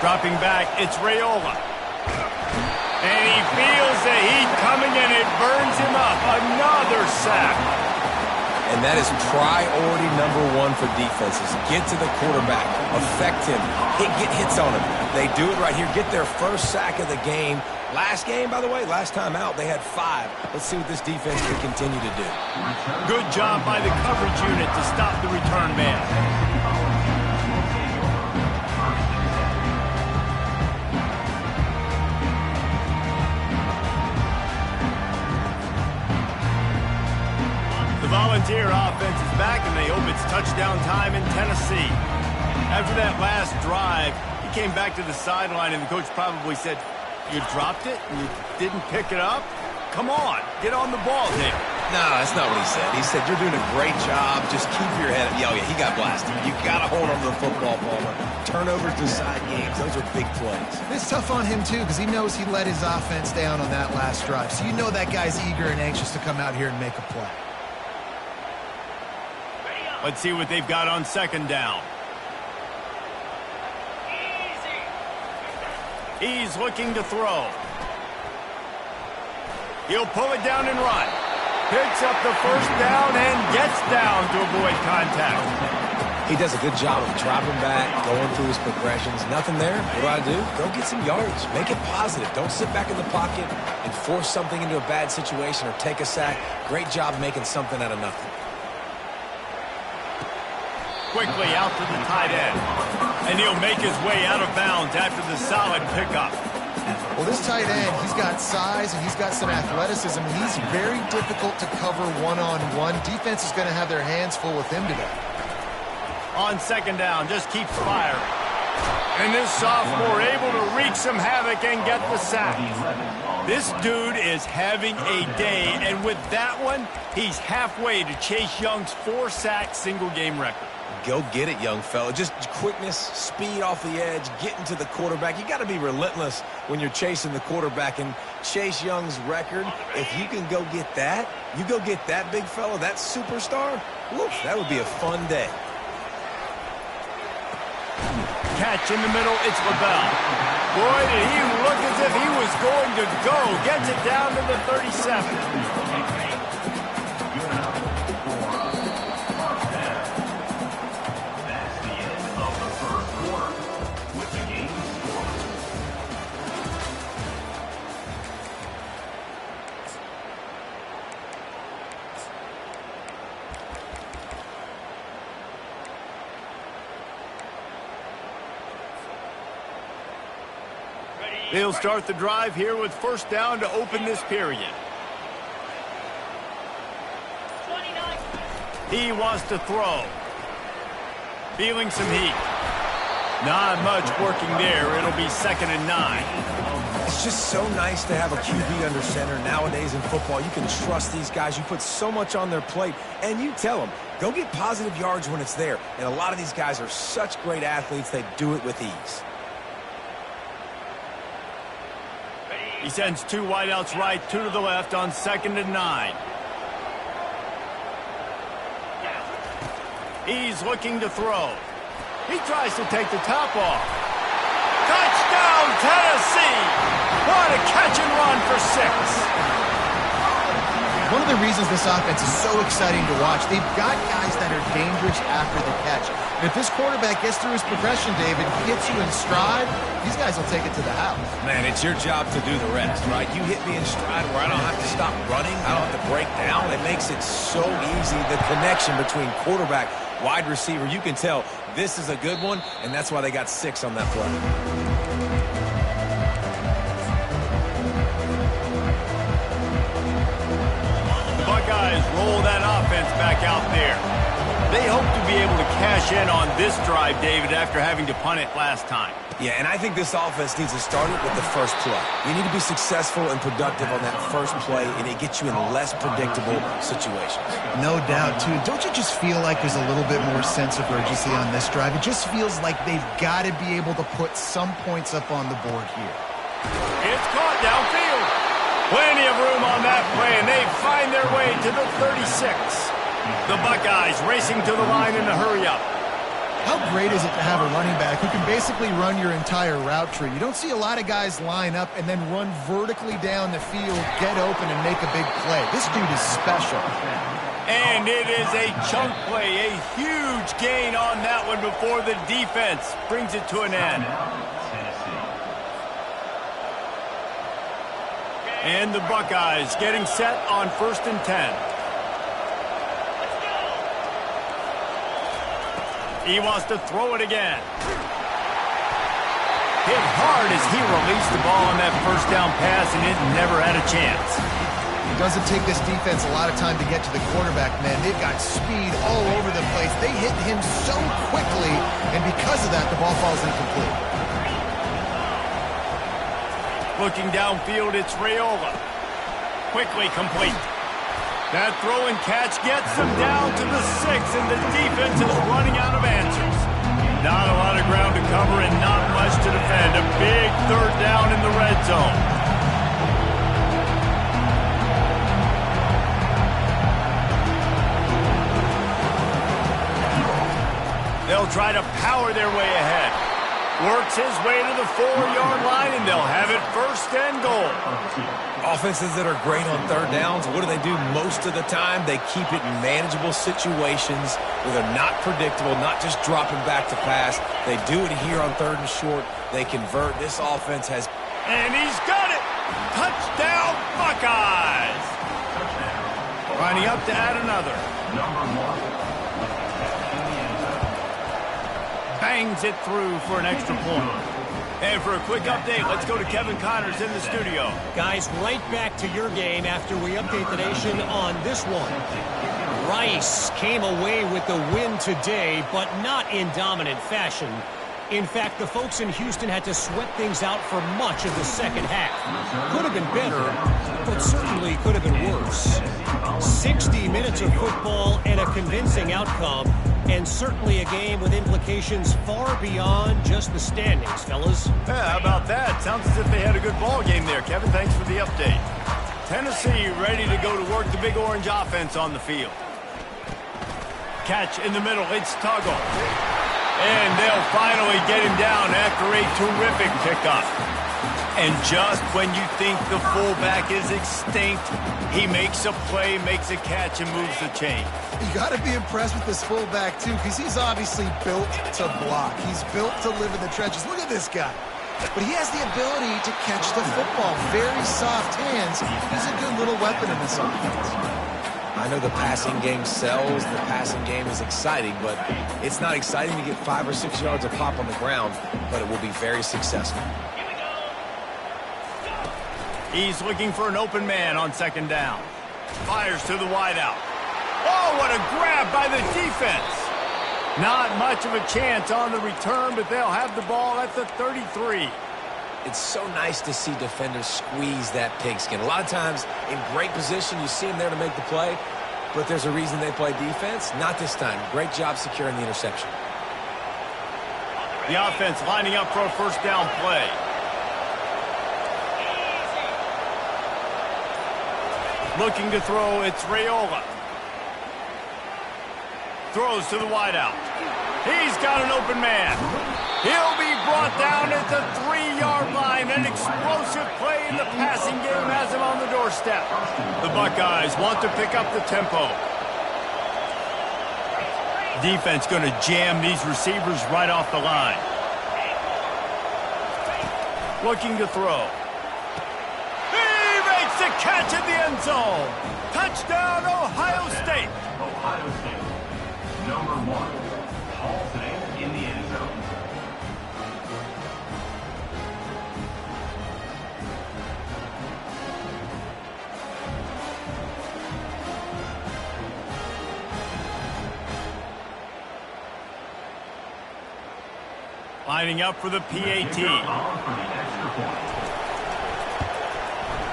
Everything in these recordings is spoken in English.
Dropping back, it's Raiola. And he feels the heat coming, and it burns him up. Another sack. And that is priority #1 for defenses. Get to the quarterback. Affect him. Get hits on him. They do it right here. Get their first sack of the game. Last game, by the way, last time out, they had 5. Let's see what this defense can continue to do. Good job by the coverage unit to stop the return man. The Volunteer offense is back, and they hope it's touchdown time in Tennessee. After that last drive, he came back to the sideline, and the coach probably said, "You dropped it and you didn't pick it up? Come on, get on the ball, Dave." No, that's not what he said. He said, "You're doing a great job. Just keep your head up." Oh, yeah, he got blasted. You got to hold on to the football, Palmer. Turnovers decide games. Those are big plays. It's tough on him, too, because he knows he let his offense down on that last drive. So you know that guy's eager and anxious to come out here and make a play. Let's see what they've got on second down. He's looking to throw. He'll pull it down and run. Picks up the first down and gets down to avoid contact. He does a good job of dropping back, going through his progressions. Nothing there. What do? Go get some yards. Make it positive. Don't sit back in the pocket and force something into a bad situation or take a sack. Great job making something out of nothing. Quickly out to the tight end. And he'll make his way out of bounds after the solid pickup. Well, this tight end, he's got size and he's got some athleticism. He's very difficult to cover one-on-one. Defense is going to have their hands full with him today. On second down, just keeps firing. And this sophomore able to wreak some havoc and get the sack. This dude is having a day, and with that one, he's halfway to Chase Young's 4-sack single-game record. Go get it, young fella. Just quickness, speed off the edge, getting to the quarterback. You got to be relentless when you're chasing the quarterback. And Chase Young's record, if you can go get that, you go get that big fella, that superstar, woof, that would be a fun day. Catch in the middle, it's LaBelle. Boy, did he look as if he was going to go. Gets it down to the 37. They'll start the drive here with first down to open this period. He wants to throw. Feeling some heat. Not much working there. It'll be 2nd and 9. It's just so nice to have a QB under center. Nowadays in football, you can trust these guys. You put so much on their plate, and you tell them, go get positive yards when it's there. And a lot of these guys are such great athletes, they do it with ease. He sends 2 wideouts right, 2 to the left on 2nd and 9. He's looking to throw. He tries to take the top off. Touchdown, Tennessee! What a catch and run for 6. One of the reasons this offense is so exciting to watch, they've got guys that are dangerous after the catch. And if this quarterback gets through his progression, David, gets you in stride, these guys will take it to the house. Man, it's your job to do the rest, right? You hit me in stride where I don't have to stop running. I don't have to break down. It makes it so easy. The connection between quarterback, wide receiver, you can tell this is a good one, and that's why they got 6 on that play. Buckeyes roll that offense back out there. They hope to be able to cash in on this drive, David, after having to punt it last time. Yeah, and I think this offense needs to start it with the first play. You need to be successful and productive on that first play, and it gets you in less predictable situations. No doubt, too. Don't you just feel like there's a little bit more sense of urgency on this drive? It just feels like they've got to be able to put some points up on the board here. It's caught downfield. Plenty of room on that play, and they find their way to the 36. The Buckeyes racing to the line in the hurry-up. How great is it to have a running back who can basically run your entire route tree? You don't see a lot of guys line up and then run vertically down the field, get open, and make a big play. This dude is special. And it is a chunk play, a huge gain on that one before the defense brings it to an end. And the Buckeyes getting set on 1st and 10. He wants to throw it again. Hit hard as he released the ball on that first down pass, and it never had a chance. It doesn't take this defense a lot of time to get to the quarterback, man. They've got speed all over the place. They hit him so quickly, and because of that, the ball falls incomplete. Looking downfield, it's Raiola. Quickly complete. That throw and catch gets them down to the 6, and the defense is running out of answers. Not a lot of ground to cover and not much to defend. A big 3rd down in the red zone. They'll try to power their way ahead. Works his way to the 4-yard line, and they'll have it 1st and goal. Offenses that are great on 3rd downs, what do most of the time? They keep it in manageable situations where they're not predictable, not just dropping back to pass. They do it here on 3rd and short. They convert. This offense has... And he's got it! Touchdown, Buckeyes! Lining up to add another. Bangs it through for an extra point. And for a quick update, let's go to Kevin Connors in the studio. Guys, right back to your game after we update the nation on this one. Rice came away with the win today, but not in dominant fashion. In fact, the folks in Houston had to sweat things out for much of the second half. Could have been better, but certainly could have been worse. 60 minutes of football and a convincing outcome, and certainly a game with implications far beyond just the standings, fellas. Yeah, how about that? Sounds as if they had a good ball game there. Kevin, thanks for the update. Tennessee ready to go to work the Big Orange offense on the field. Catch in the middle. It's Tuggle. And they'll finally get him down after a terrific pickup. And just when you think the fullback is extinct, he makes a play, makes a catch, and moves the chain. You got to be impressed with this fullback, too, because he's obviously built to block. He's built to live in the trenches. Look at this guy. But he has the ability to catch the football. Very soft hands. He's a good little weapon in this offense. I know the passing game sells, the passing game is exciting, but it's not exciting to get 5 or 6 yards of pop on the ground, but it will be very successful. He's looking for an open man on 2nd down. Fires to the wideout. Oh, what a grab by the defense. Not much of a chance on the return, but they'll have the ball at the 33. It's so nice to see defenders squeeze that pigskin. A lot of times in great position, you see them there to make the play, but there's a reason they play defense. Not this time. Great job securing the interception. The offense lining up for a 1st down play. Looking to throw, it's Raiola. Throws to the wideout. He's got an open man. He'll be brought down at the 3-yard line. An explosive play in the passing game has him on the doorstep. The Buckeyes want to pick up the tempo. Defense going to jam these receivers right off the line. Looking to throw. The catch in the end zone. Touchdown, Ohio State. Ohio State. Number 1. Hauls it in the end zone. Lining up for the PAT.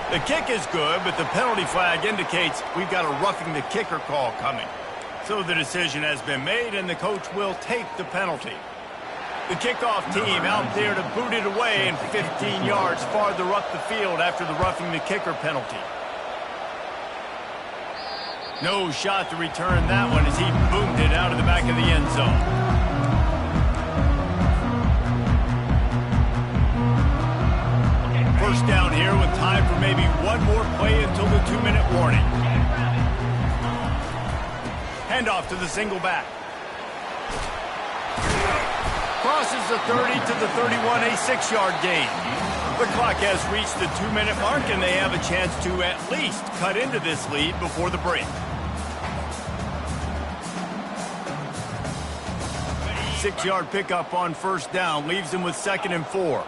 The kick is good, but the penalty flag indicates we've got a roughing the kicker call coming. So the decision has been made, and the coach will take the penalty. The kickoff team out there to boot it away and 15 yards farther up the field after the roughing the kicker penalty. No shot to return that one as he boomed it out of the back of the end zone. maybe one more play until the 2-minute warning. Handoff to the single back. Crosses the 30 to the 31, a 6-yard gain. The clock has reached the 2-minute mark, and they have a chance to at least cut into this lead before the break. 6-yard pickup on first down leaves them with 2nd and 4.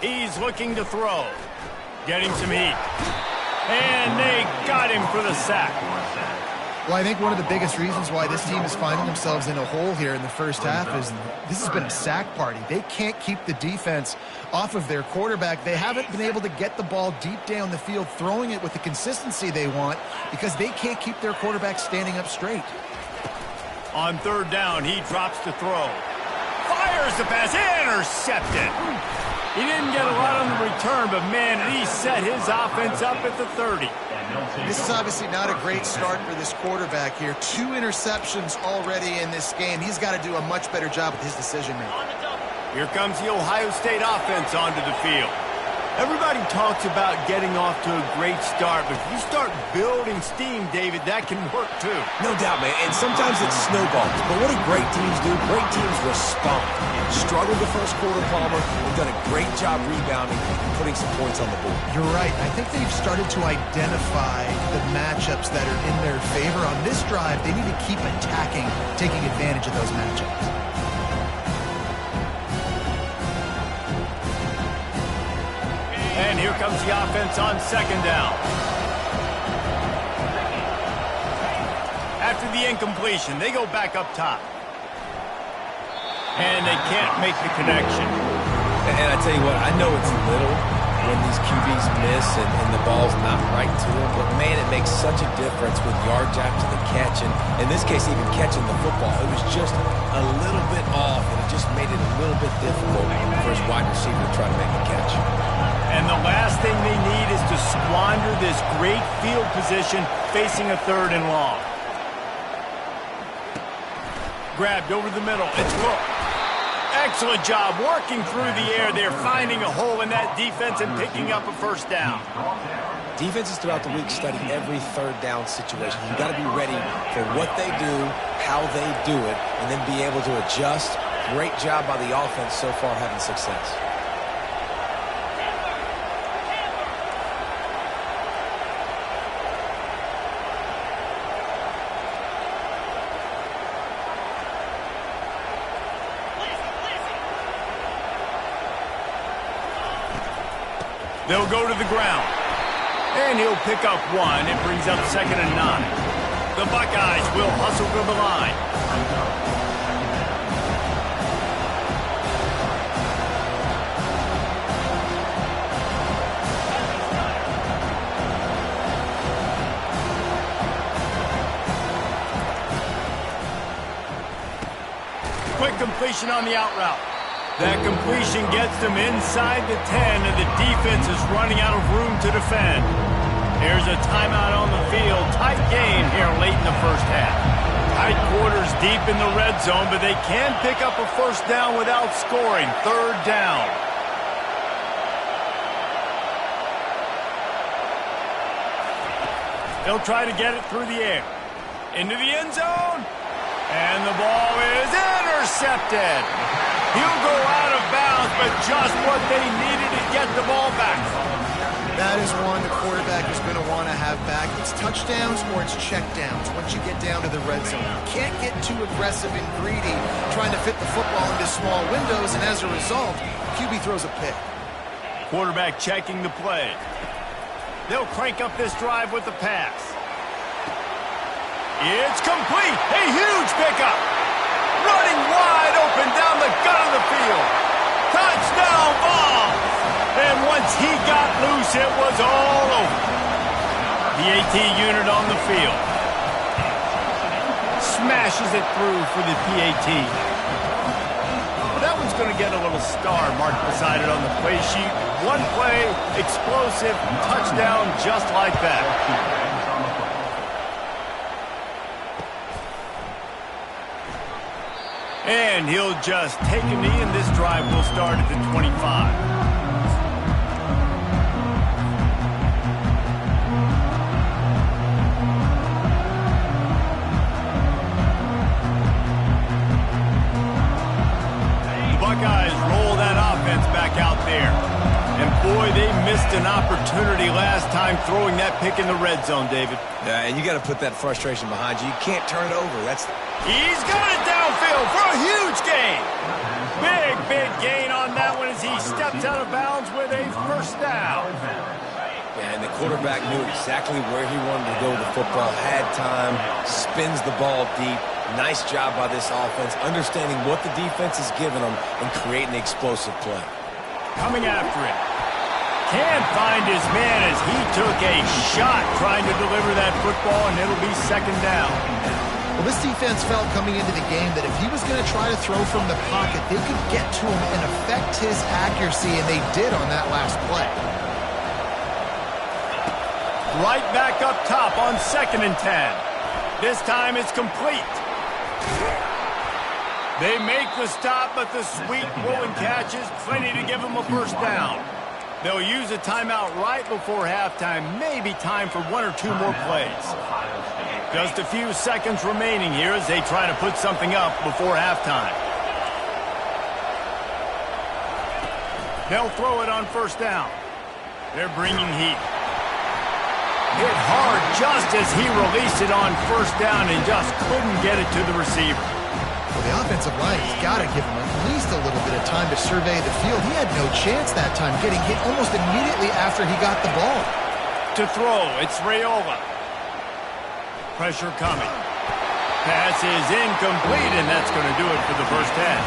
He's looking to throw. Getting some heat. And they got him for the sack. Well, I think one of the biggest reasons why this team is finding themselves in a hole here in the first half is this has been a sack party. They can't keep the defense off of their quarterback. They haven't been able to get the ball deep down the field, throwing it with the consistency they want because they can't keep their quarterback standing up straight. On 3rd down, he drops to throw. Fires the pass, intercepted. He didn't get a lot on the return, but man, he set his offense up at the 30. This is obviously not a great start for this quarterback here. 2 interceptions already in this game. He's got to do a much better job with his decision-making. Here comes the Ohio State offense onto the field. Everybody talks about getting off to a great start, but if you start building steam, David, that can work too. No doubt, man. And sometimes it snowballs. But what do great teams do? Great teams respond. Struggled the first quarter, Palmer. They've done a great job rebounding and putting some points on the board. You're right. I think they've started to identify the matchups that are in their favor. On this drive, they need to keep attacking, taking advantage of those matchups. And here comes the offense on 2nd down. After the incompletion, they go back up top. And they can't make the connection. And I tell you what, I know it's little when these QBs miss and the ball's not right to them, but man, it makes such a difference with yards after the catch. And in this case, even catching the football, it was just a little bit off, and it just made it a little bit difficult for his wide receiver to try to make a catch. And the last thing they need is to squander this great field position facing a 3rd and long. Grabbed over the middle. It's Cook. Excellent job working through the air. They're finding a hole in that defense and picking up a first down. Defenses throughout the week study every 3rd down situation. You've got to be ready for what they do, how they do it, and then be able to adjust. Great job by the offense so far having success. They'll go to the ground. And he'll pick up 1. It brings up 2nd and 9. The Buckeyes will hustle to the line. Quick completion on the out route. That completion gets them inside the 10, and the defense is running out of room to defend. Here's a timeout on the field. Tight game here late in the first half. Tight quarters deep in the red zone, but they can pick up a first down without scoring. 3rd down. They'll try to get it through the air. Into the end zone. And the ball is intercepted. He'll go out of bounds, but just what they needed to get the ball back. That is one the quarterback is going to want to have back. It's touchdowns or it's checkdowns once you get down to the red zone. You can't get too aggressive and greedy trying to fit the football into small windows, and as a result, QB throws a pick. Quarterback checking the play. They'll crank up this drive with the pass. It's complete. A huge pickup. Running wide open down the gut of the field. Touchdown ball. And once he got loose, it was all over. The AT unit on the field. Smashes it through for the PAT. That one's going to get a little star marked beside it on the play sheet. One play, explosive, touchdown just like that. And he'll just take a knee, and this drive will start at the 25. an opportunity last time throwing that pick in the red zone, David. Yeah, and you got to put that frustration behind you. You can't turn it over. He's got it downfield for a huge gain. Big gain on that one as he steps out of bounds with a first down. Yeah, and the quarterback knew exactly where he wanted to go with the football, had time, spins the ball deep. Nice job by this offense, understanding what the defense is giving them and creating the explosive play. Coming after it. Can't find his man as he took a shot trying to deliver that football, and it'll be second down. Well, this defense felt coming into the game that if he was going to try to throw from the pocket, they could get to him and affect his accuracy, and they did on that last play. Right back up top on 2nd and 10. This time it's complete. They make the stop, but the sweet rolling catch is plenty to give them a first down. They'll use a timeout right before halftime, maybe time for 1 or 2 more plays. Just a few seconds remaining here as they try to put something up before halftime. They'll throw it on first down. They're bringing heat. Hit hard just as he released it on first down and just couldn't get it to the receiver. Well, the offensive line has got to give him at least a little bit of time to survey the field. He had no chance that time, getting hit almost immediately after he got the ball. To throw, it's Raiola. Pressure coming. Pass is incomplete, and that's going to do it for the first half.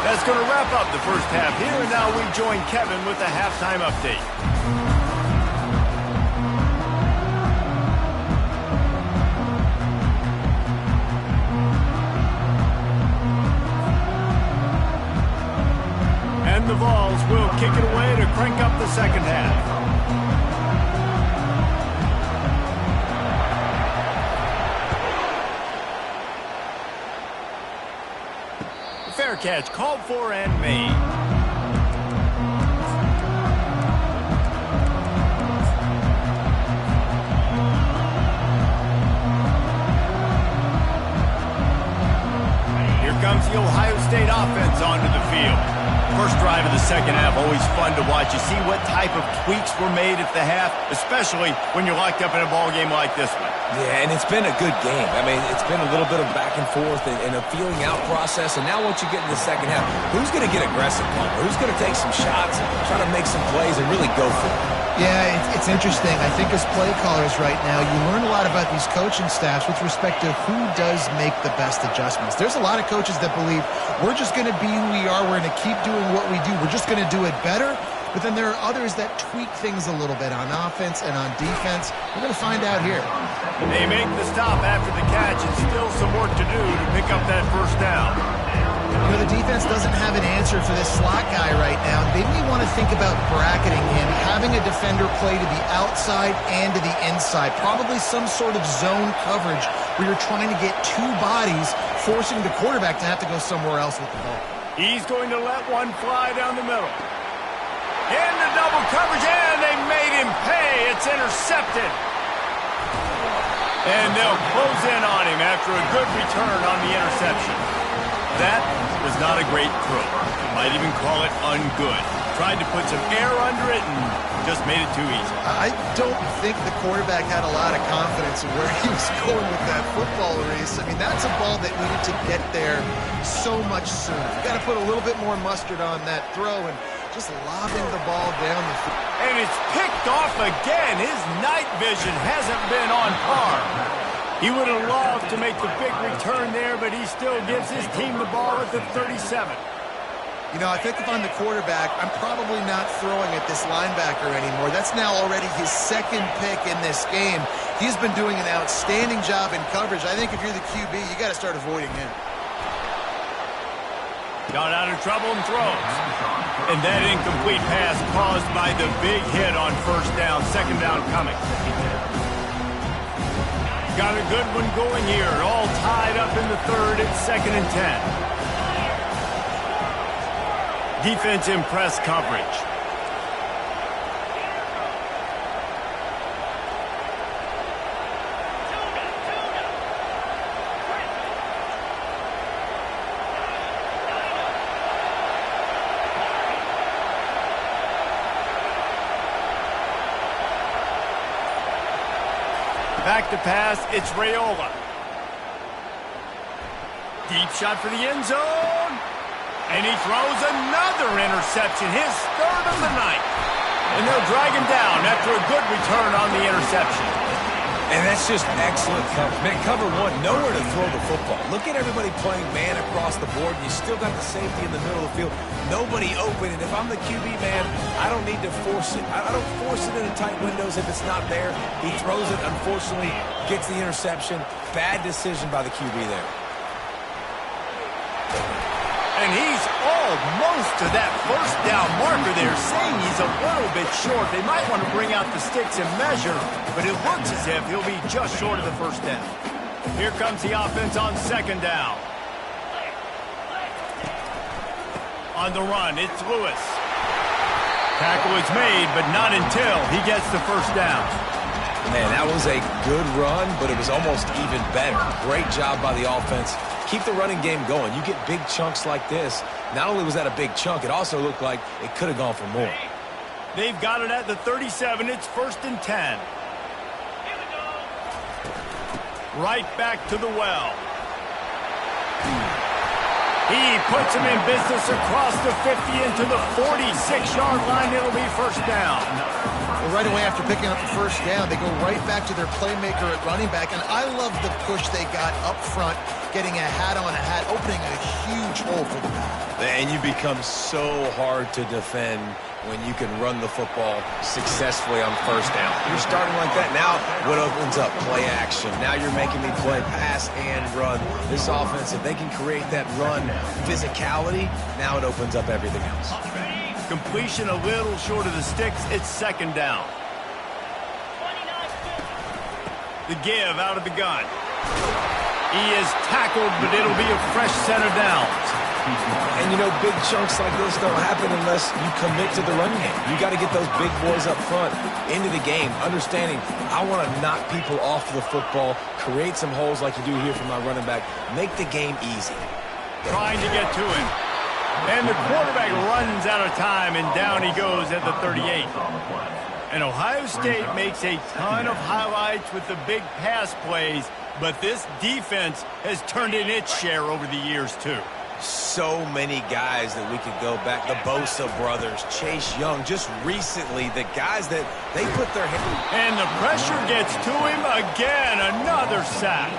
That's going to wrap up the first half here, and now we join Kevin with the halftime update. And the Vols will kick it away to crank up the second half. Fair catch called for and made. Here comes the Ohio State offense onto the field. First drive of the second half, always fun to watch. You see what type of tweaks were made at the half, especially when you're locked up in a ball game like this one. Yeah, and it's been a good game. I mean, it's been a little bit of back and forth and a feeling out process. And now once you get in the second half, who's going to get aggressive, Palmer? Who's going to take some shots, try to make some plays, and really go for it? Yeah, it's interesting. I think as play callers right now, you learn a lot about these coaching staffs with respect to who does make the best adjustments. There's a lot of coaches that believe we're just going to be who we are. We're going to keep doing what we do. We're just going to do it better. But then there are others that tweak things a little bit on offense and on defense. We're going to find out here. They make the stop after the catch, and still some work to do to pick up that first down. You know, the defense doesn't have an answer for this slot guy right now. They may want to think about bracketing him, having a defender play to the outside and to the inside. Probably some sort of zone coverage where you're trying to get 2 bodies, forcing the quarterback to have to go somewhere else with the ball. He's going to let one fly down the middle. Into double coverage, and they made him pay. It's intercepted. And they'll close in on him after a good return on the interception. That was not a great throw. Might even call it ungood. Tried to put some air under it and just made it too easy. I don't think the quarterback had a lot of confidence in where he was going with that football, Reese. I mean, that's a ball that needed to get there so much sooner. You got to put a little bit more mustard on that throw and just lobbing the ball down the field. And it's picked off again. His night vision hasn't been on par. He would have loved to make the big return there, but he still gives his team the ball at the 37. You know, I think if I'm the quarterback, I'm probably not throwing at this linebacker anymore. That's now already his second pick in this game. He's been doing an outstanding job in coverage. I think if you're the QB, you got to start avoiding him. Got out of trouble and throws. And that incomplete pass caused by the big hit on first down. Second down coming. Got a good one going here. All tied up in the third. It's 2nd and 10. Defense in press coverage. Back to pass, it's Raiola. Deep shot for the end zone. And he throws another interception, his third of the night. And they'll drag him down after a good return on the interception. And that's just excellent coverage. Man, cover one, nowhere to throw the football. Look at everybody playing man across the board, and you still got the safety in the middle of the field. Nobody open, and if I'm the QB, man, I don't need to force it. I don't force it into tight windows if it's not there. He throws it, unfortunately, gets the interception. Bad decision by the QB there. And he's almost to that first down marker there, saying he's a little bit short. They might want to bring out the sticks and measure, but it looks as if he'll be just short of the first down. Here comes the offense on second down. On the run, it's Lewis. Tackle is made, but not until he gets the first down. Man, that was a good run, but it was almost even better. Great job by the offense. Keep the running game going. You get big chunks like this. Not only was that a big chunk, it also looked like it could have gone for more. They've got it at the 37. It's 1st and 10. Right back to the well. He puts him in business across the 50 into the 46-yard line. It'll be first down. Well, right away after picking up the first down, they go right back to their playmaker at running back. And I love the push they got up front, getting a hat on a hat, opening a huge hole for the back. And you become so hard to defend when you can run the football successfully on first down. You're starting like that. Now what opens up? Play action. Now you're making me play pass and run. This offense, if they can create that run physicality, now it opens up everything else. Completion a little short of the sticks. It's second down. The give out of the gun. He is tackled, but it'll be a fresh set of downs. And, you know, big chunks like this don't happen unless you commit to the run game. You got to get those big boys up front into the game, understanding I want to knock people off the football, create some holes like you do here for my running back, make the game easy. Trying to get to him. And the quarterback runs out of time, and down he goes at the 38. And Ohio State makes a ton of highlights with the big pass plays, but this defense has turned in its share over the years, too. So many guys that we could go back. The Bosa brothers, Chase Young, just recently, the guys that they put their hand. And the pressure gets to him again. Another sack.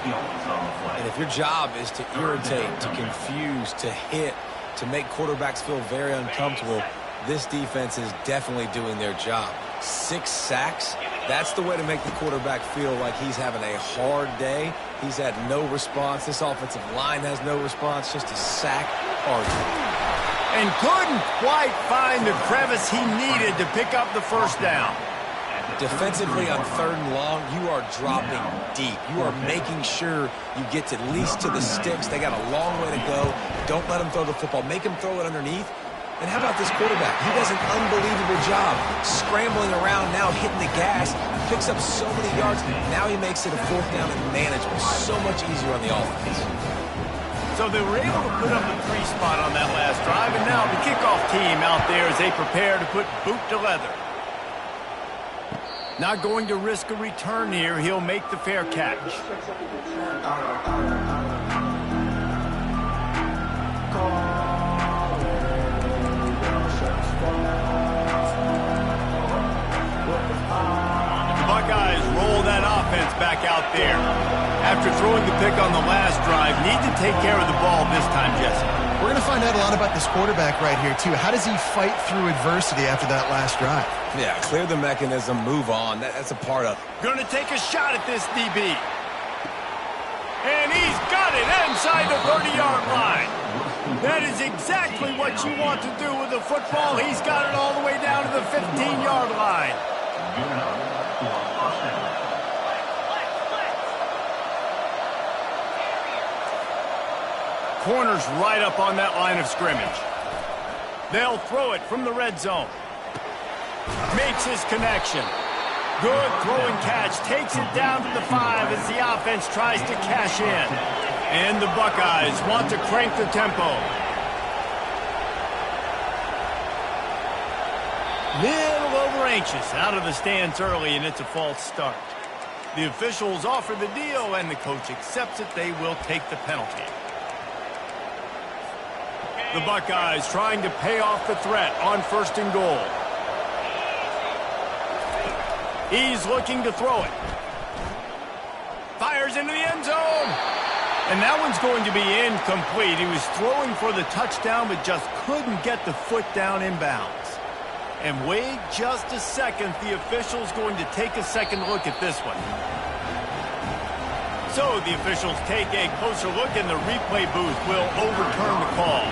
And if your job is to irritate, to confuse, to hit, to make quarterbacks feel very uncomfortable, this defense is definitely doing their job. 6 sacks. That's the way to make the quarterback feel like he's having a hard day. He's had no response. This offensive line has no response. Just a sack hard. And couldn't quite find the crevice he needed to pick up the first down. Defensively on 3rd and long, you are dropping deep. You are making sure you get at least to the sticks. They got a long way to go. Don't let them throw the football. Make them throw it underneath. And how about this quarterback? He does an unbelievable job scrambling around, now hitting the gas, picks up so many yards. Now he makes it a 4th down and manageable. So much easier on the offense. So they were able to put up a 3 spot on that last drive, and now the kickoff team out there as they prepare to put boot to leather. Not going to risk a return here. He'll make the fair catch. Buckeyes roll that offense back out there. After throwing the pick on the last drive, need to take care of the ball this time, Jesse. We're going to find out a lot about this quarterback right here, too. How does he fight through adversity after that last drive? Yeah, clear the mechanism, move on. That's a part of it. Going to take a shot at this DB. And he's got it inside the 30-yard line. That is exactly what you want to do with the football. He's got it all the way down to the 15-yard line. Corner's right up on that line of scrimmage. They'll throw it from the red zone. Makes his connection. Good throwing catch. Takes it down to the 5 as the offense tries to cash in. And the Buckeyes want to crank the tempo. Little over anxious out of the stands early, and it's a false start. The officials offer the deal, and the coach accepts it. They will take the penalty. The Buckeyes trying to pay off the threat on 1st and goal. He's looking to throw it. Fires into the end zone. And that one's going to be incomplete. He was throwing for the touchdown, but just couldn't get the foot down inbounds. And wait just a second. The official's going to take a second look at this one. So the officials take a closer look, and the replay booth will overturn the call.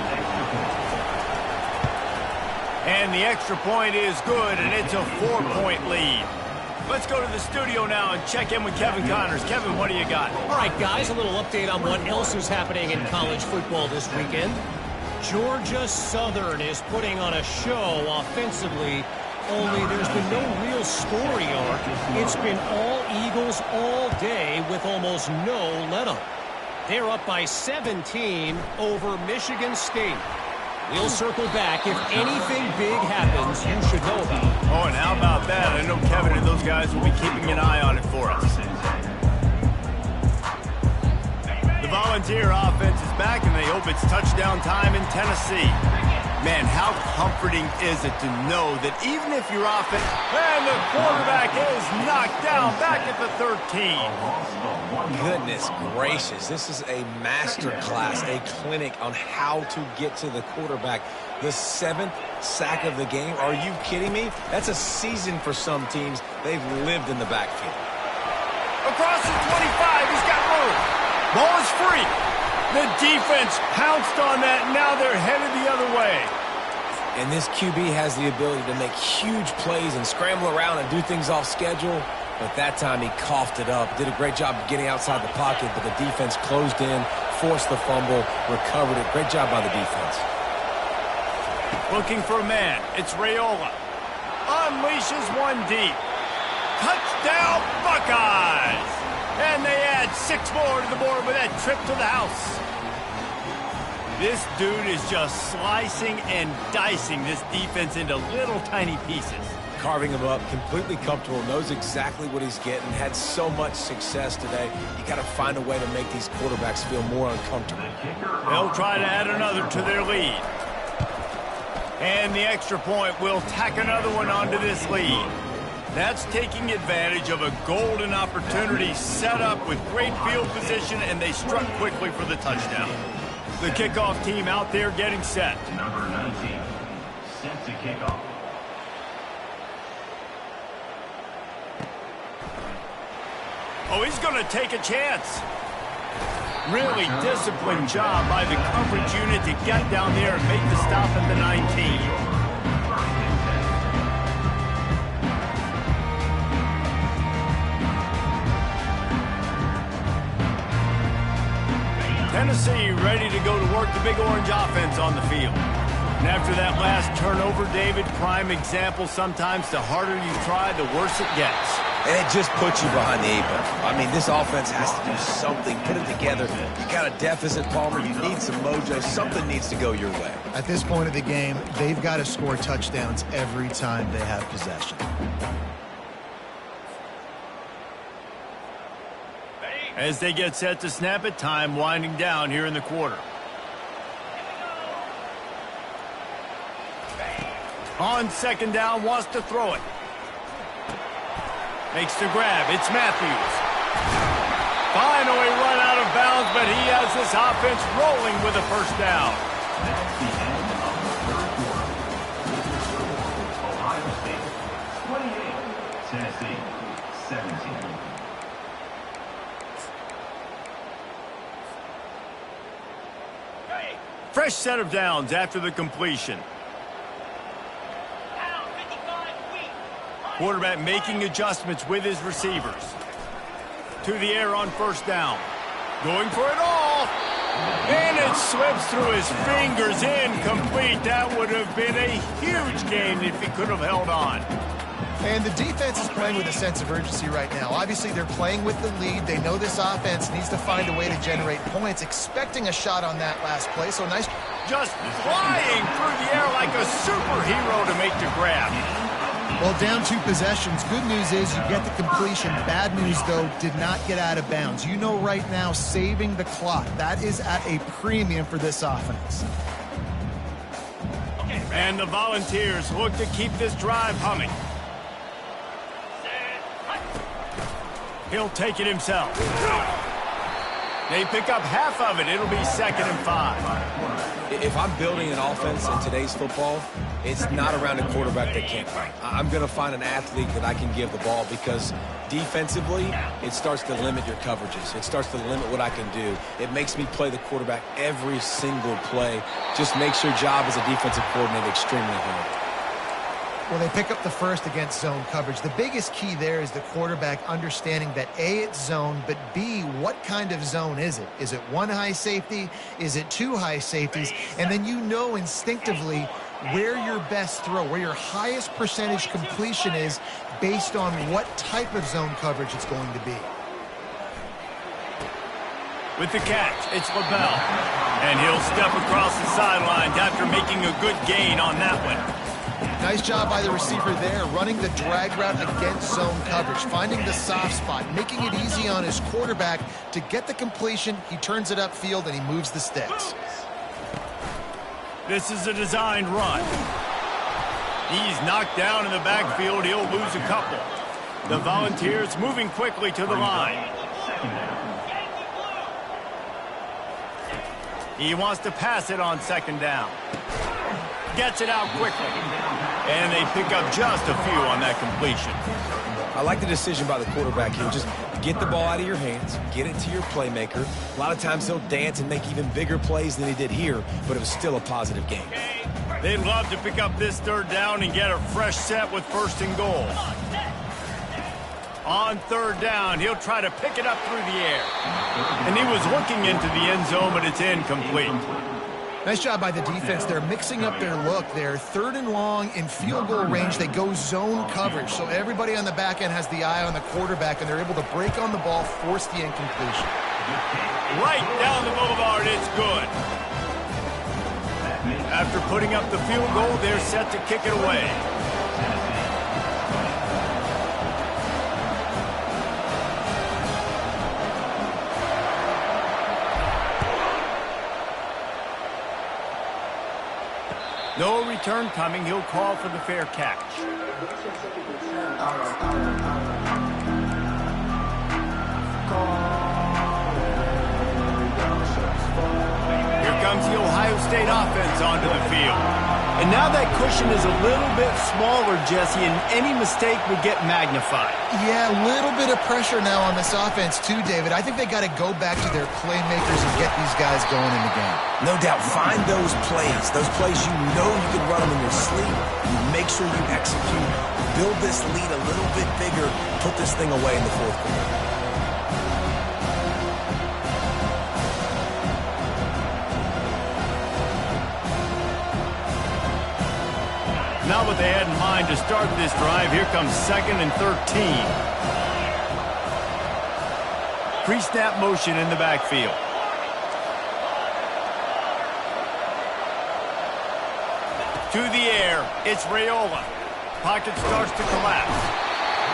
And the extra point is good, and it's a 4-point lead. Let's go to the studio now and check in with Kevin Connors. Kevin, what do you got? All right, guys, a little update on what else is happening in college football this weekend. Georgia Southern is putting on a show offensively, only there's been no real story arc. It's been all Eagles all day with almost no let-up. They're up by 17 over Michigan State. We'll circle back. If anything big happens, you should know about it. Oh, and how about that? I know Kevin and those guys will be keeping an eye on it for us. The Volunteer offense is back, and they hope it's touchdown time in Tennessee. Man, how comforting is it to know that even if you're off it, and the quarterback is knocked down back at the 13. Goodness gracious, this is a master class, a clinic on how to get to the quarterback. The 7th sack of the game. Are you kidding me? That's a season for some teams. They've lived in the backfield. Across the 25, he's got room. Ball is free. The defense pounced on that, and now they're headed the other way. And this QB has the ability to make huge plays and scramble around and do things off schedule. But that time he coughed it up. Did a great job of getting outside the pocket, but the defense closed in, forced the fumble, recovered it. Great job by the defense. Looking for a man. It's Raiola. Unleashes one deep. Touchdown, Buckeyes! And they add 6 more to the board with that trip to the house. This dude is just slicing and dicing this defense into little tiny pieces. Carving him up, completely comfortable, knows exactly what he's getting, had so much success today. You got to find a way to make these quarterbacks feel more uncomfortable. They'll try to add another to their lead. And the extra point will tack another one onto this lead. That's taking advantage of a golden opportunity set up with great field position, and they struck quickly for the touchdown. The kickoff team out there getting set. Number 19, set to kick off. Oh, he's going to take a chance. Really disciplined job by the coverage unit to get down there and make the stop at the 19. Tennessee ready to go to work the Big Orange offense on the field. And after that last turnover, David, prime example, sometimes the harder you try, the worse it gets. And it just puts you behind the 8 ball. I mean, this offense has to do something, put it together. You got a deficit, Palmer. You need some mojo. Something needs to go your way. At this point of the game, they've got to score touchdowns every time they have possession. As they get set to snap it, time winding down here in the quarter. On 2nd down, wants to throw it. Makes the grab. It's Matthews. Finally run out of bounds, but he has this offense rolling with a 1st down. That's the end of the 3rd quarter. Ohio State 28, Tennessee 17. Fresh set of downs after the completion. Quarterback making adjustments with his receivers. To the air on 1st down. Going for it all. And it slips through his fingers. Incomplete. That would have been a huge game if he could have held on. And the defense is playing with a sense of urgency right now. Obviously, they're playing with the lead. They know this offense needs to find a way to generate points, expecting a shot on that last play. So nice. Just flying through the air like a superhero to make the grab. Well, down 2 possessions. Good news is you get the completion. Bad news, though, did not get out of bounds. You know right now, saving the clock, that is at a premium for this offense. And the Volunteers look to keep this drive humming. He'll take it himself. They pick up half of it. It'll be 2nd and 5. If I'm building an offense in today's football, it's not around a quarterback that can't run. I'm going to find an athlete that I can give the ball because defensively, it starts to limit your coverages. It starts to limit what I can do. It makes me play the quarterback every single play. Just makes your job as a defensive coordinator extremely hard. Well, they pick up the first against zone coverage. The biggest key there is the quarterback understanding that A, it's zone, but B, what kind of zone is it? Is it 1 high safety? Is it 2 high safeties? And then you know instinctively where your best throw, where your highest percentage completion is based on what type of zone coverage it's going to be. With the catch, it's LaBelle. And he'll step across the sidelines after making a good gain on that one. Nice job by the receiver there, running the drag route against zone coverage, finding the soft spot, making it easy on his quarterback to get the completion. He turns it upfield, and he moves the sticks. This is a designed run. He's knocked down in the backfield. He'll lose a couple. The Volunteers moving quickly to the line. He wants to pass it on 2nd down. Gets it out quickly. And they pick up just a few on that completion. I like the decision by the quarterback here. Just get the ball out of your hands, get it to your playmaker. A lot of times he'll dance and make even bigger plays than he did here, but it was still a positive game. They'd love to pick up this 3rd down and get a fresh set with 1st and goal. On 3rd down, he'll try to pick it up through the air. And he was looking into the end zone, but it's incomplete. Nice job by the defense. They're mixing up their look. They're 3rd and long in field goal range. They go zone coverage. So everybody on the back end has the eye on the quarterback, and they're able to break on the ball, force the incompletion. Right down the boulevard, it's good. After putting up the field goal, they're set to kick it away. No return coming. He'll call for the fair catch. Here comes the Ohio State offense onto the field. And now that cushion is a little bit smaller, Jesse, and any mistake would get magnified. Yeah, a little bit of pressure now on this offense too, David. I think they got to go back to their playmakers and get these guys going in the game. No doubt, find those plays you know you can run them in your sleep. You make sure you execute, build this lead a little bit bigger, put this thing away in the 4th quarter. Not what they had in mind to start this drive. Here comes 2nd and 13. Pre-snap motion in the backfield. To the air, it's Raiola. Pocket starts to collapse.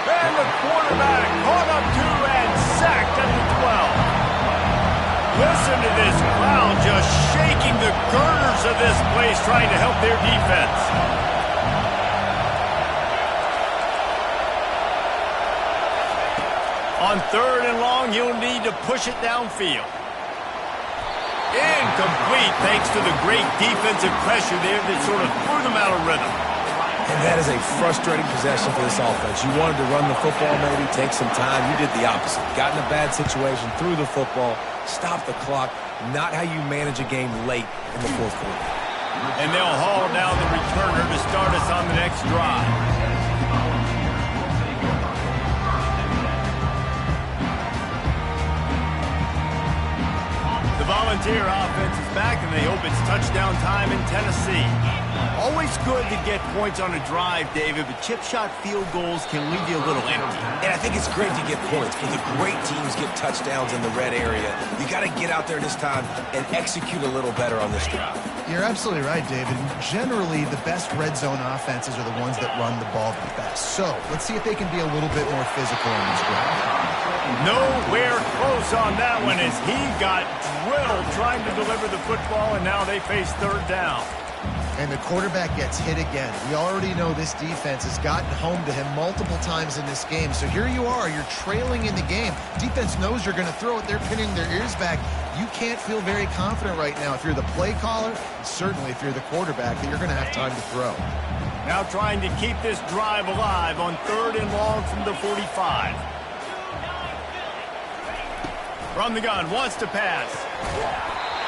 And the quarterback caught up to and sacked at the 12. Listen to this crowd just shaking the girders of this place trying to help their defense. On 3rd and long, you'll need to push it downfield. Incomplete thanks to the great defensive pressure there that sort of threw them out of rhythm. And that is a frustrating possession for this offense. You wanted to run the football maybe, take some time. You did the opposite. Got in a bad situation, threw the football, stopped the clock. Not how you manage a game late in the 4th quarter. And they'll haul down the returner to start us on the next drive. The Volunteer offense is back, and they hope it's touchdown time in Tennessee. Always good to get points on a drive, David, but chip shot field goals can leave you a little empty. And I think it's great to get points, but the great teams get touchdowns in the red area. You got to get out there this time and execute a little better on this drive. You're absolutely right, David. Generally, the best red zone offenses are the ones that run the ball the best. So let's see if they can be a little bit more physical in this drive. Nowhere close on that one as he got drilled trying to deliver the football, and now they face third down. And the quarterback gets hit again. We already know this defense has gotten home to him multiple times in this game. So here you are, you're trailing in the game. Defense knows you're going to throw it. They're pinning their ears back. You can't feel very confident right now if you're the play caller, and certainly if you're the quarterback, that you're going to have time to throw. Now trying to keep this drive alive on 3rd and long from the 45. From the gun, wants to pass.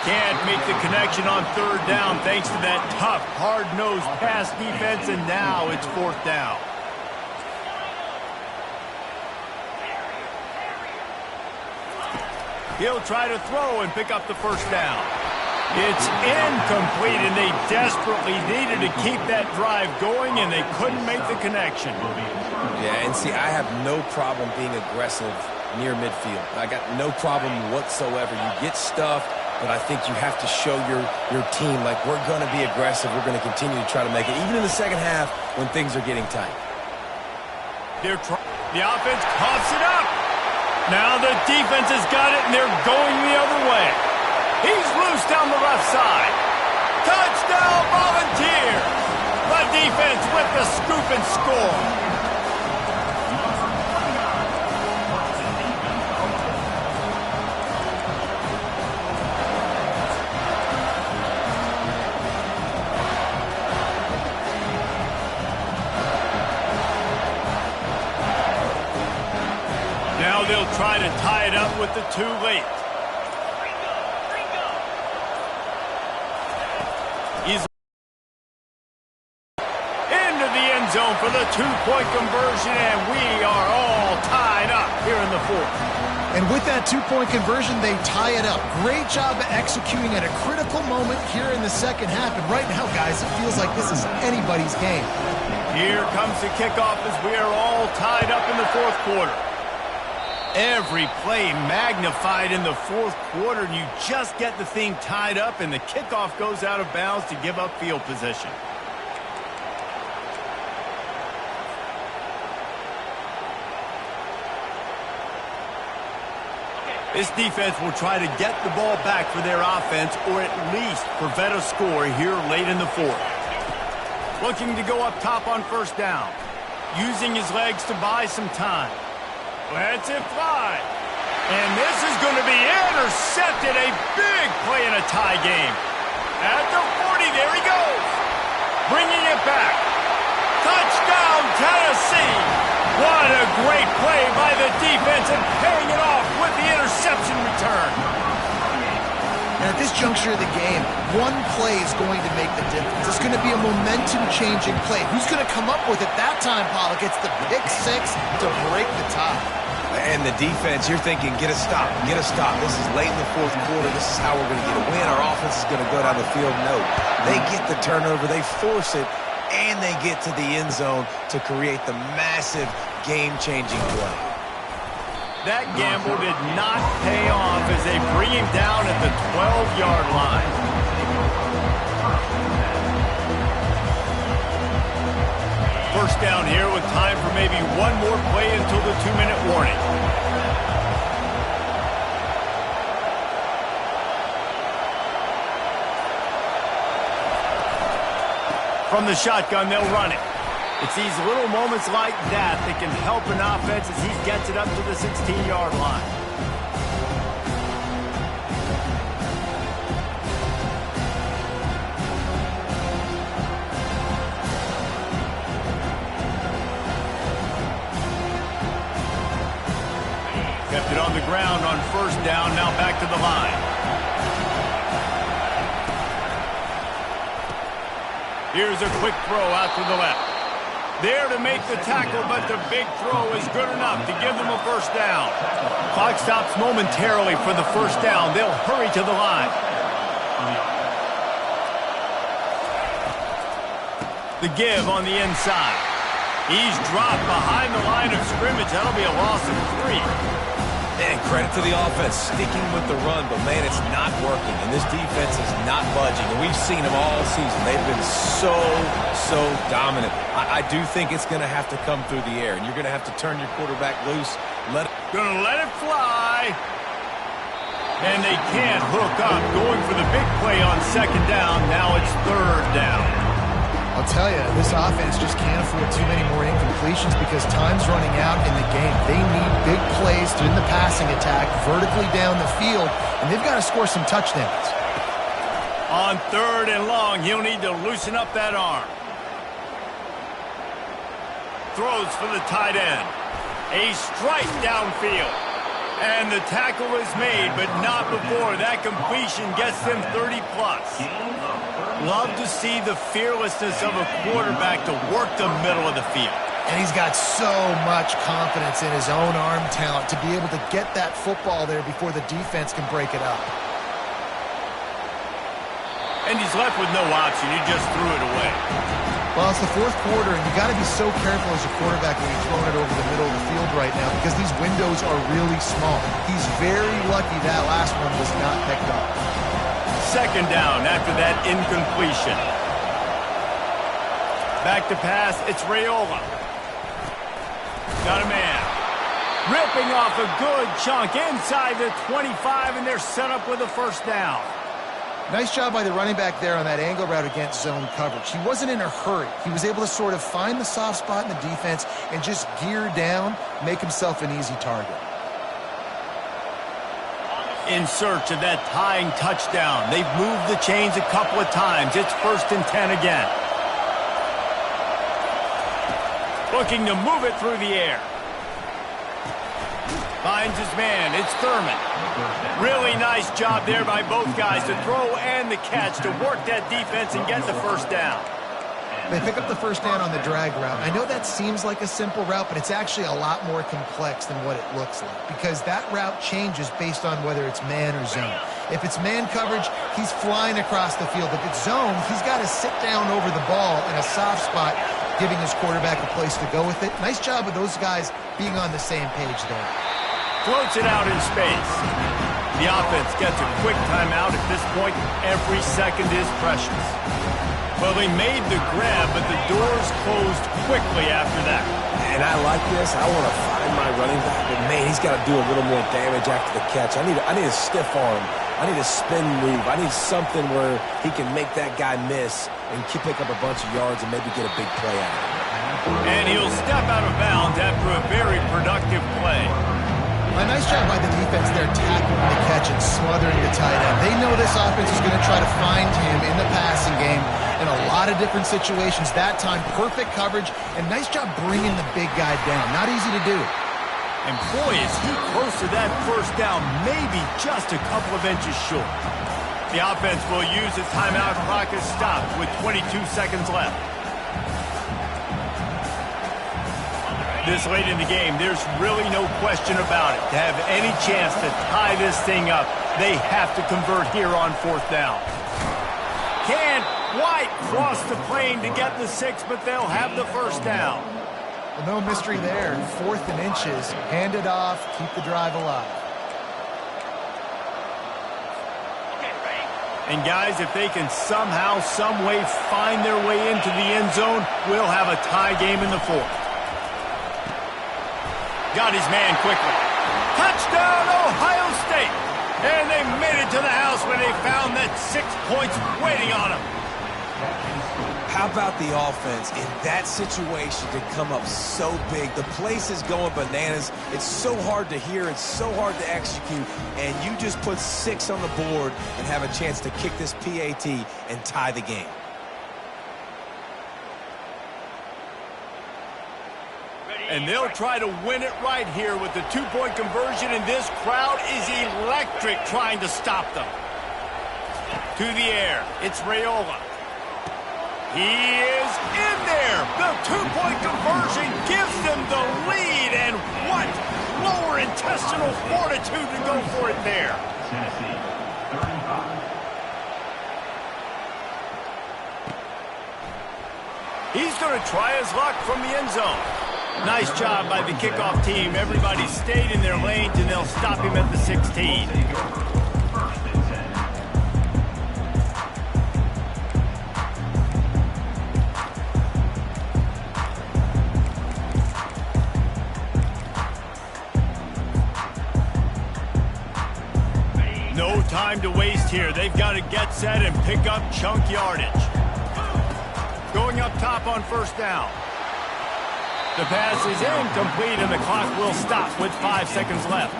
Can't make the connection on 3rd down thanks to that tough, hard-nosed pass defense, and now it's 4th down. He'll try to throw and pick up the 1st down. It's incomplete, and they desperately needed to keep that drive going, and they couldn't make the connection. Yeah, and see, I have no problem being aggressive near midfield. I got no problem whatsoever. You get stuffed, but I think you have to show your team, like, we're going to be aggressive. We're going to continue to try to make it, even in the second half when things are getting tight. The offense coughs it up. Now the defense has got it, and they're going the other way. He's loose down the left side. Touchdown, Volunteers. The defense with the scoop and score. Now they'll try to tie it up with the 2 late. He's into the end zone for the 2-point conversion, and we are all tied up here in the 4th. And with that 2-point conversion, they tie it up. Great job of executing at a critical moment here in the second half. And right now, guys, it feels like this is anybody's game. Here comes the kickoff as we are all tied up in the 4th quarter. Every play magnified in the 4th quarter, and you just get the thing tied up, and the kickoff goes out of bounds to give up field position. This defense will try to get the ball back for their offense, or at least prevent a score here late in the 4th. Looking to go up top on 1st down. Using his legs to buy some time. Lets it fly. And this is going to be intercepted. A big play in a tie game. At the 40, there he goes. Bringing it back. Touchdown, Tennessee. What a great play by the defense, and paying it off with the interception return. And at this juncture of the game, one play is going to make the difference. It's going to be a momentum-changing play. Who's going to come up with it that time, Pollock? It's the pick 6 to break the tie. And the defense, you're thinking, get a stop, get a stop. This is late in the 4th quarter. This is how we're going to get a win. Our offense is going to go down the field. No, they get the turnover, they force it, and they get to the end zone to create the massive game-changing play. That gamble did not pay off as they bring him down at the 12-yard line. First down here with time for maybe one more play until the 2-minute warning. From the shotgun, they'll run it. It's these little moments like that that can help an offense as he gets it up to the 16-yard line. Kept it on the ground on 1st down, now back to the line. Here's a quick throw out to the left. There to make the tackle, but the big throw is good enough to give them a 1st down. Clock stops momentarily for the 1st down. They'll hurry to the line. The give on the inside. He's dropped behind the line of scrimmage. That'll be a loss of 3. And credit to the offense, sticking with the run, but man, it's not working, and this defense is not budging, and we've seen them all season. They've been so dominant. I do think it's going to have to come through the air, and you're going to have to turn your quarterback loose. Gonna let it fly. And they can't hook up. Going for the big play on second down. Now it's third down. I'll tell you, this offense just can't afford too many more incompletions because time's running out in the game. They need big plays in the passing attack, vertically down the field, and they've got to score some touchdowns. On third and long, he'll need to loosen up that arm. Throws for the tight end. A strike downfield. And the tackle is made, but not before that completion gets them 30-plus. Love to see the fearlessness of a quarterback to work the middle of the field. And he's got so much confidence in his own arm talent to be able to get that football there before the defense can break it up. And he's left with no option. He just threw it away. Well, it's the fourth quarter, and you got to be so careful as a quarterback when you're throwing it over the middle of the field right now because these windows are really small. He's very lucky that last one was not picked up. Second down after that incompletion. Back to pass, it's Raiola. Got a man. Ripping off a good chunk inside the 25, and they're set up with a first down. Nice job by the running back there on that angle route against zone coverage. He wasn't in a hurry. He was able to sort of find the soft spot in the defense and just gear down, make himself an easy target. In search of that tying touchdown. They've moved the chains a couple of times. It's 1st and 10 again. Looking to move it through the air. Finds his man. It's Thurman. Really nice job there by both guys to throw and the catch to work that defense and get the first down. They pick up the first down on the drag route. I know that seems like a simple route, but it's actually a lot more complex than what it looks like because that route changes based on whether it's man or zone. If it's man coverage, he's flying across the field. If it's zone, he's got to sit down over the ball in a soft spot, giving his quarterback a place to go with it. Nice job of those guys being on the same page there. Floats it out in space. The offense gets a quick timeout. At this point, every second is precious. Well, they made the grab, but the doors closed quickly after that. And I like this. I want to find my running back, but man, he's got to do a little more damage after the catch. I need a stiff arm. I need a spin move. I need something where he can make that guy miss and pick up a bunch of yards and maybe get a big play out of it. And he'll step out of bounds after a very productive play. A nice job by the defense there tackling the catch and smothering the tight end. They know this offense is going to try to find him in the passing game in a lot of different situations. That time, perfect coverage, and nice job bringing the big guy down. Not easy to do. And boy, is he close to that first down, maybe just a couple of inches short. The offense will use the timeout. Clock is stopped with 22 seconds left. This late in the game, there's really no question about it. To have any chance to tie this thing up, they have to convert here on 4th down. Can't quite cross the plane to get the 6, but they'll have the first down. Well, no mystery there. 4th and inches. Hand it off. Keep the drive alive. And guys, if they can somehow, some way find their way into the end zone, we'll have a tie game in the 4th. Got his man quickly. Touchdown, Ohio State! And they made it to the house when they found that 6 points waiting on them. How about the offense in that situation to come up so big? The place is going bananas. It's so hard to hear. It's so hard to execute. And you just put 6 on the board and have a chance to kick this PAT and tie the game. And they'll try to win it right here with the 2-point conversion, and this crowd is electric trying to stop them. To the air, it's Raiola. He is in there. The 2-point conversion gives them the lead, and what lower intestinal fortitude to go for it there. Tennessee, 35. He's going to try his luck from the end zone. Nice job by the kickoff team. Everybody stayed in their lanes, and they'll stop him at the 16. No time to waste here. They've got to get set and pick up chunk yardage. Going up top on first down. The pass is incomplete, and the clock will stop with 5 seconds left.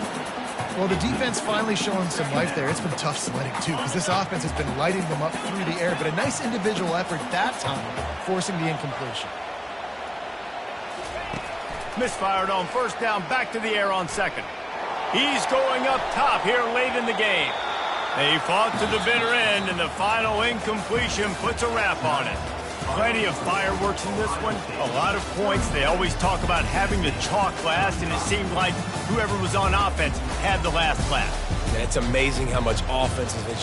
Well, the defense finally showing some life there. It's been tough sledding, too, because this offense has been lighting them up through the air, but a nice individual effort that time, forcing the incompletion. Misfired on first down, back to the air on second. He's going up top here late in the game. They fought to the bitter end, and the final incompletion puts a wrap on it. Plenty of fireworks in this one. A lot of points. They always talk about having the chalk last, and it seemed like whoever was on offense had the last laugh. It's amazing how much offense has been